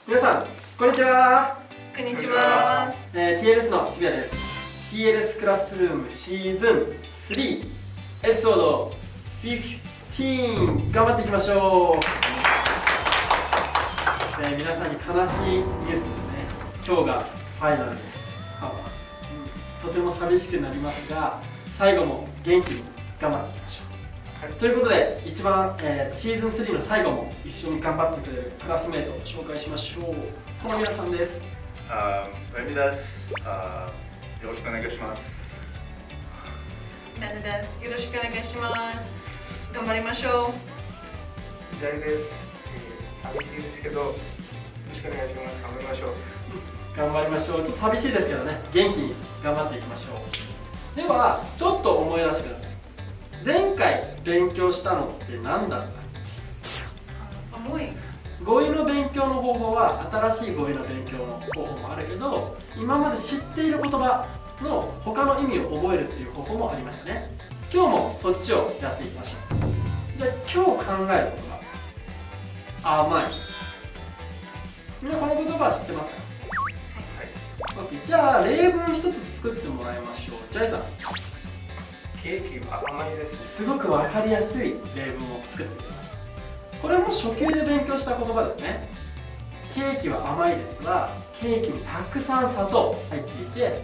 皆さん、こんにちは。こんにちは。TLS の渋谷です。TLS クラスルームシーズン3エピソード15頑張っていきましょう。皆さんに悲しいニュースですね。今日がファイナルです。とても寂しくなりますが、最後も元気に頑張っていきましょう。ということで、一番、シーズン3の最後も一緒に頑張ってくれるクラスメートを紹介しましょう。この皆さんです。レミです。よろしくお願いします。ナナです。よろしくお願いします。頑張りましょジャイです。寂しいですけど、よろしくお願いします。頑張りましょう。頑張りましょう。ちょっと寂しいですけどね、元気に頑張っていきましょう。では、ちょっと思い出してください。前回勉強したのって何だったっけ？重い。語彙の勉強の方法は新しい語彙の勉強の方法もあるけど、今まで知っている言葉の他の意味を覚えるっていう方法もありましたね。今日もそっちをやっていきましょう。じゃあ今日考える言葉、甘い。みんなこの言葉は知ってますか？はい。じゃあ例文一つ作ってもらいましょう。ジャイさん。ケーキは甘いです。すごく分かりやすい例文を作ってくれました。これも初級で勉強した言葉ですね。ケーキは甘いですが、ケーキにたくさん砂糖入っていて、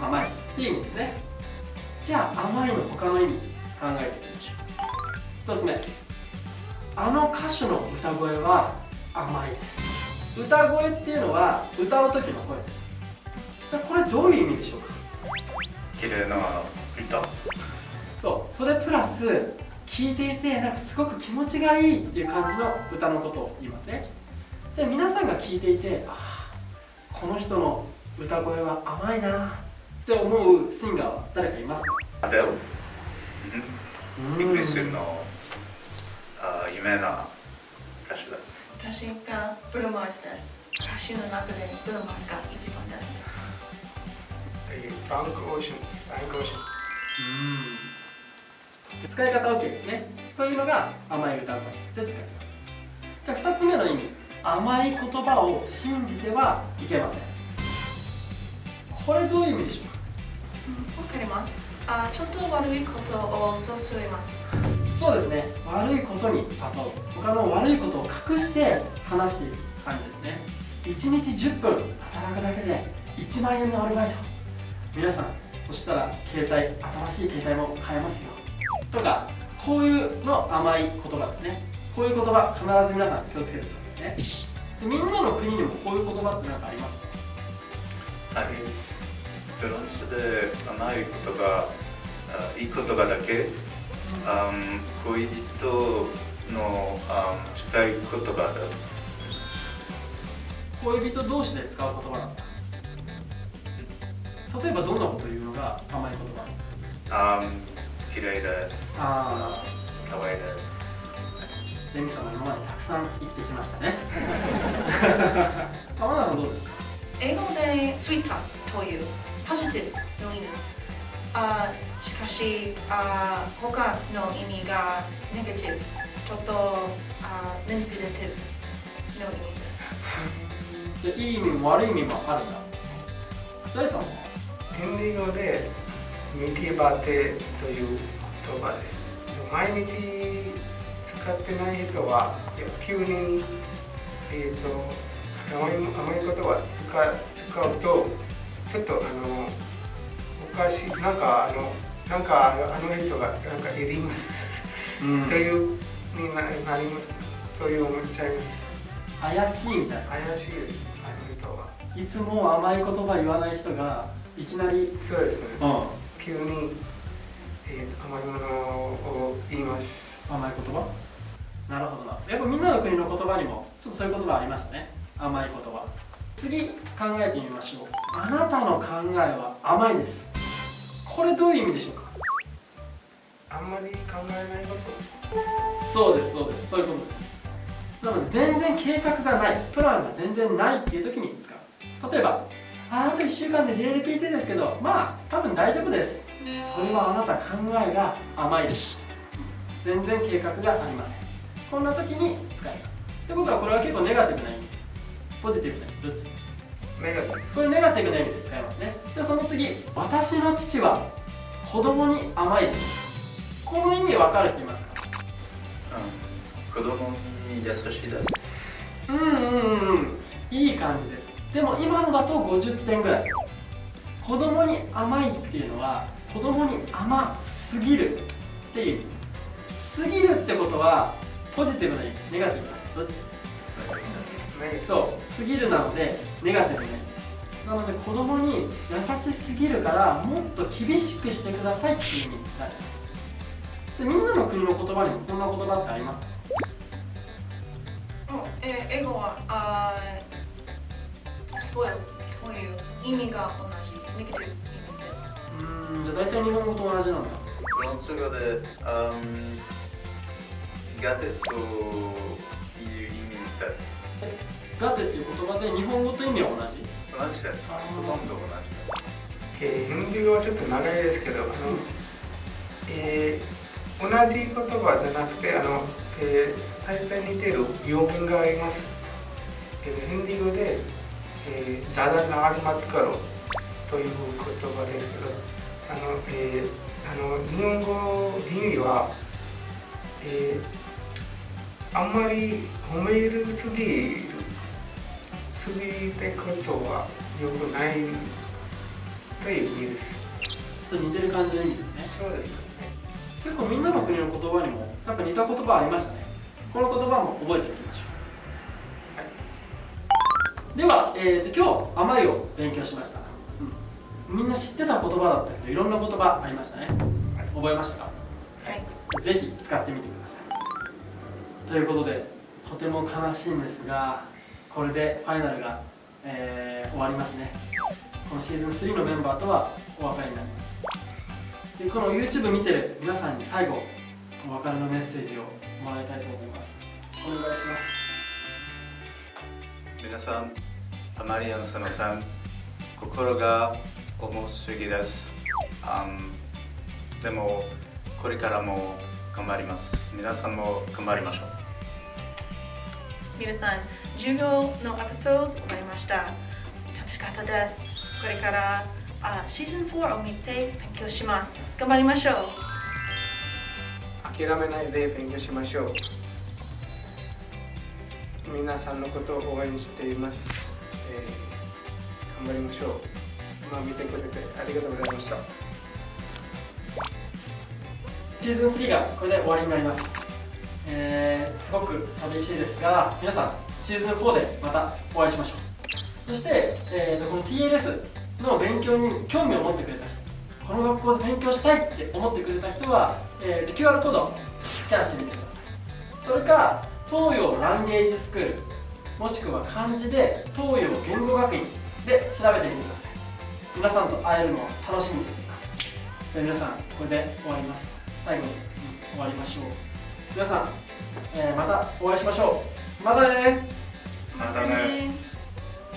甘いっていう意味ですね。じゃあ甘いの他の意味考えてみましょう。1つ目、あの歌手の歌声は甘いです。歌声っていうのは歌う時の声です。じゃあこれどういう意味でしょうか？綺麗な歌。そう、それプラス聴いていてなんかすごく気持ちがいいっていう感じの歌のことを言いますね。で、皆さんが聴いていて、この人の歌声は甘いなって思うシンガーは誰かいますか？アデル。イギリスの有名な歌手です。私がブルーマーズです。歌手の中でブルーマーズが一番です。フランク・オーシャンです。フランク・オーシャン。使い方 OK ですね。というのが甘い歌声で使います。じゃあ2つ目の意味、甘い言葉を信じてはいけません。これどういう意味でしょうか？わかります。ちょっと悪いことを誘います。そうですね。悪いことに誘う。他の悪いことを隠して話している感じですね。1日10分働くだけで1万円のアルバイト。皆さん、そしたら携帯、新しい携帯も買えますよ。とか、こういうの甘い言葉ですね。こういう言葉、必ず皆さん気をつけてくださいね。で、みんなの国にもこういう言葉って何かありますか？あります。フランスで甘い言葉、いい言葉だけ、恋人の近い言葉です。恋人同士で使う言葉なんだ。例えばどんなことを言うのが甘い言葉？綺麗です。可愛いです。レミさんも今までたくさん言ってきましたね。浜田さんどうですか？英語でスイートというポジティブの意味。しかし、他の意味がネガティブ、ちょっとマニピュレティブの意味です。じゃあいい意味も悪い意味もあるんだ。ジャイさんは？ヒンディー語でミティバテという言葉です。毎日使ってない人は急に甘い言葉使うとちょっとおかしい、なんかあの人がなんかいります、というになりますという思っちゃいます。怪しいみたいな。怪しいです。あの人は。いつも甘い言葉言わない人がいきなり、そうですね。急に、甘いものを言います。甘い言葉？なるほどな。やっぱみんなの国の言葉にもちょっとそういう言葉ありましたね。甘い言葉。次考えてみましょう。あなたの考えは甘いです。これどういう意味でしょうか？あんまり考えないこと。そうです、そうです。そういうことです。なので全然計画がない、プランが全然ないっていう時に使う。例えば、あと1週間で JLPT ですけど、まあ多分大丈夫です。それはあなた考えが甘いです。全然計画がありません。こんな時に使います。ってことはこれは結構ネガティブな意味。ポジティブな意味、どっち？ネガティブ。これネガティブな意味で使いますね。でその次、私の父は子供に甘いです。この意味分かる人いますか？子供に優しいです。いい感じです。でも今のだと50点ぐらい。子供に甘いっていうのは子供に甘すぎるっていう意味。すぎるってことはポジティブな意味、ネガティブな意味、どっち？そうすぎるなのでネガティブな意味なので、子供に優しすぎるからもっと厳しくしてくださいっていう意味になります。でみんなの国の言葉にもこんな言葉ってありますか？英語はspoil という意味が同じ、ネガティブ意味です。じゃあ大体日本語と同じなんだ。フランス語でガテという意味です。ガテっていう言葉で日本語と意味は同じ？同じです。ほとんど同じです。ヒンディー語はちょっと長いですけど、同じ言葉じゃなくて大体似てる表現があります。ヒンディー語でザダナアルマッカロという言葉ですけど、日本語意味は、あんまり褒めるすぎてことは良くないという意味です。ちょっと似てる感じの意味ですね。そうですね。結構みんなの国の言葉にもなんか似た言葉ありましたね。この言葉も覚えておきましょう。では、今日甘いを勉強しました。みんな知ってた言葉だったけどいろんな言葉ありましたね。覚えましたか？はい。ぜひ使ってみてください。ということでとても悲しいんですが、これでファイナルが、終わりますね。このシーズン3のメンバーとはお別れになります。でこの YouTube 見てる皆さんに最後お別れのメッセージをもらいたいと思います。お願いします。皆さん、マリアの佐野さん、心が重すぎです。でもこれからも頑張ります。皆さんも頑張りましょう。皆さん、授業のエピソード終わりました。楽しかったです。これからシーズン4を見て勉強します。頑張りましょう。諦めないで勉強しましょう。皆さんのことを応援しています。頑張りましょう。今見てくれてありがとうございました。シーズン3がこれで終わりになります。すごく寂しいですが、皆さんシーズン4でまたお会いしましょう。そして、この TLS の勉強に興味を持ってくれた人、この学校で勉強したいって思ってくれた人は、QR コードをスキャンしてみてください。それか東洋ランゲージスクール、もしくは漢字で東洋言語学院で調べてみてください。皆さんと会えるのを楽しみにしています。で皆さんこれで終わります。最後に、終わりましょう。皆さん、またお会いしましょう。またね。またね。